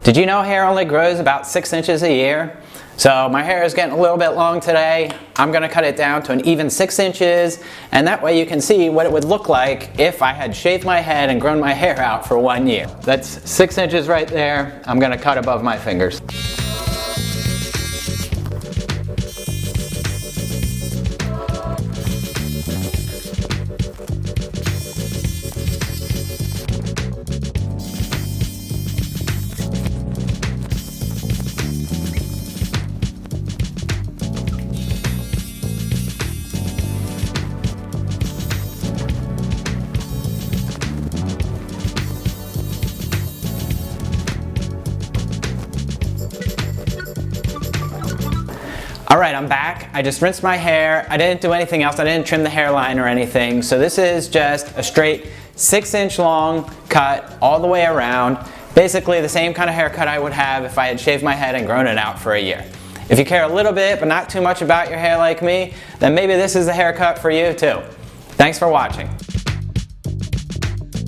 Did you know hair only grows about 6 inches a year? So my hair is getting a little bit long today. I'm going to cut it down to an even 6 inches, and that way you can see what it would look like if I had shaved my head and grown my hair out for 1 year. That's 6 inches right there. I'm going to cut above my fingers. Alright, I'm back. I just rinsed my hair. I didn't do anything else. I didn't trim the hairline or anything. So this is just a straight 6-inch long cut all the way around. Basically the same kind of haircut I would have if I had shaved my head and grown it out for a year. If you care a little bit but not too much about your hair like me, then maybe this is the haircut for you too. Thanks for watching.